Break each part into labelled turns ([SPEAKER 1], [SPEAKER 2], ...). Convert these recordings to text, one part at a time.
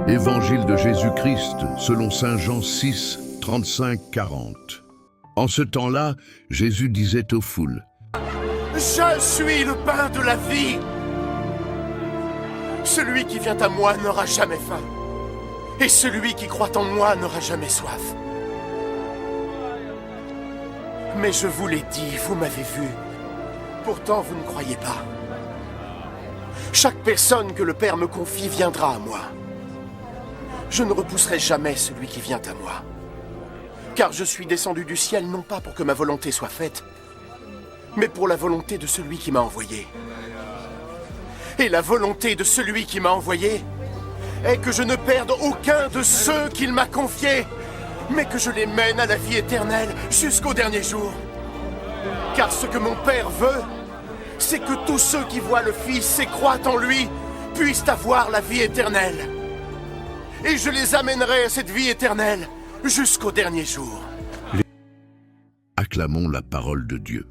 [SPEAKER 1] Évangile de Jésus-Christ selon saint Jean 6, 35-40. En ce temps-là, Jésus disait aux foules:
[SPEAKER 2] Je suis le pain de la vie. Celui qui vient à moi n'aura jamais faim. Et celui qui croit en moi n'aura jamais soif. Mais je vous l'ai dit, vous m'avez vu. Pourtant, vous ne croyez pas. Chaque personne que le Père me confie viendra à moi. Je ne repousserai jamais celui qui vient à moi. Car je suis descendu du ciel non pas pour que ma volonté soit faite, mais pour la volonté de celui qui m'a envoyé. Et la volonté de celui qui m'a envoyé est que je ne perde aucun de ceux qu'il m'a confiés, mais que je les mène à la vie éternelle jusqu'au dernier jour. Car ce que mon Père veut, c'est que tous ceux qui voient le Fils et croient en lui puissent avoir la vie éternelle. Et je les amènerai à cette vie éternelle jusqu'au dernier jour.
[SPEAKER 1] Acclamons la parole de Dieu.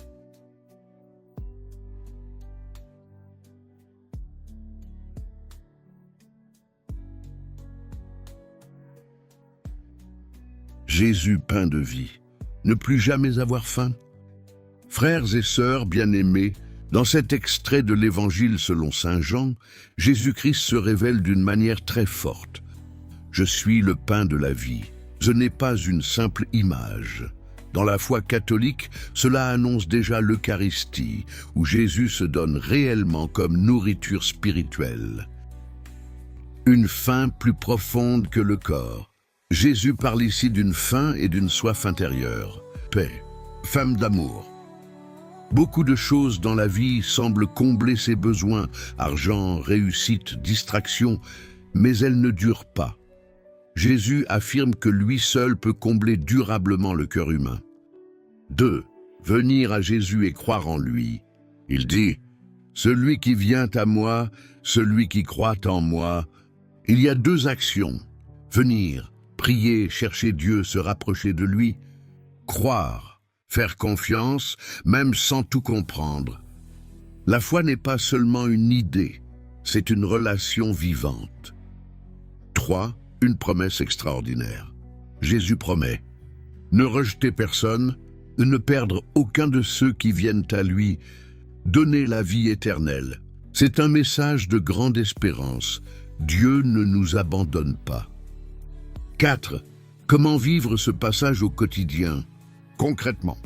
[SPEAKER 1] Jésus, pain de vie, ne plus jamais avoir faim. Frères et sœurs bien-aimés, dans cet extrait de l'Évangile selon saint Jean, Jésus-Christ se révèle d'une manière très forte. Je suis le pain de la vie. Ce n'est pas une simple image. Dans la foi catholique, cela annonce déjà l'Eucharistie, où Jésus se donne réellement comme nourriture spirituelle. Une faim plus profonde que le corps. Jésus parle ici d'une faim et d'une soif intérieure. Paix, femme d'amour. Beaucoup de choses dans la vie semblent combler ses besoins, argent, réussite, distraction, mais elles ne durent pas. Jésus affirme que lui seul peut combler durablement le cœur humain. 2. Venir à Jésus et croire en lui. Il dit: celui qui vient à moi, celui qui croit en moi. Il y a deux actions: venir, prier, chercher Dieu, se rapprocher de lui; croire, faire confiance, même sans tout comprendre. La foi n'est pas seulement une idée, c'est une relation vivante. 3. Une promesse extraordinaire. Jésus promet: ne rejeter personne, ne perdre aucun de ceux qui viennent à lui, donner la vie éternelle. C'est un message de grande espérance. Dieu ne nous abandonne pas. 4. Comment vivre ce passage au quotidien? Concrètement,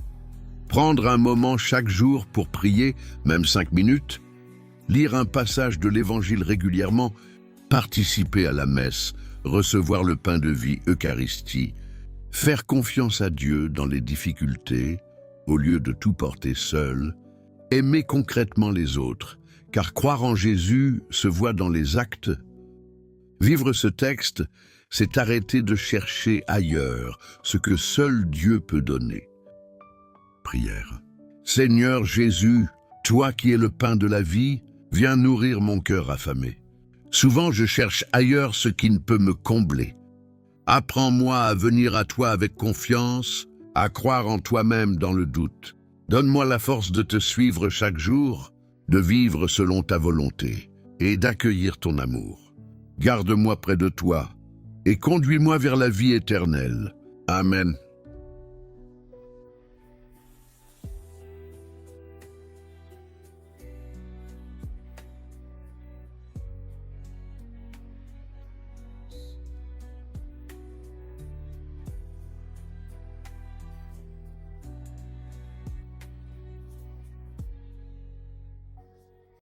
[SPEAKER 1] prendre un moment chaque jour pour prier, même 5 minutes, lire un passage de l'Évangile régulièrement, participer à la messe, recevoir le pain de vie, Eucharistie, faire confiance à Dieu dans les difficultés, au lieu de tout porter seul, aimer concrètement les autres, car croire en Jésus se voit dans les actes. Vivre ce texte, c'est arrêter de chercher ailleurs ce que seul Dieu peut donner. Prière. Seigneur Jésus, toi qui es le pain de la vie, viens nourrir mon cœur affamé. Souvent je cherche ailleurs ce qui ne peut me combler. Apprends-moi à venir à toi avec confiance, à croire en toi-même dans le doute. Donne-moi la force de te suivre chaque jour, de vivre selon ta volonté et d'accueillir ton amour. Garde-moi près de toi et conduis-moi vers la vie éternelle. Amen.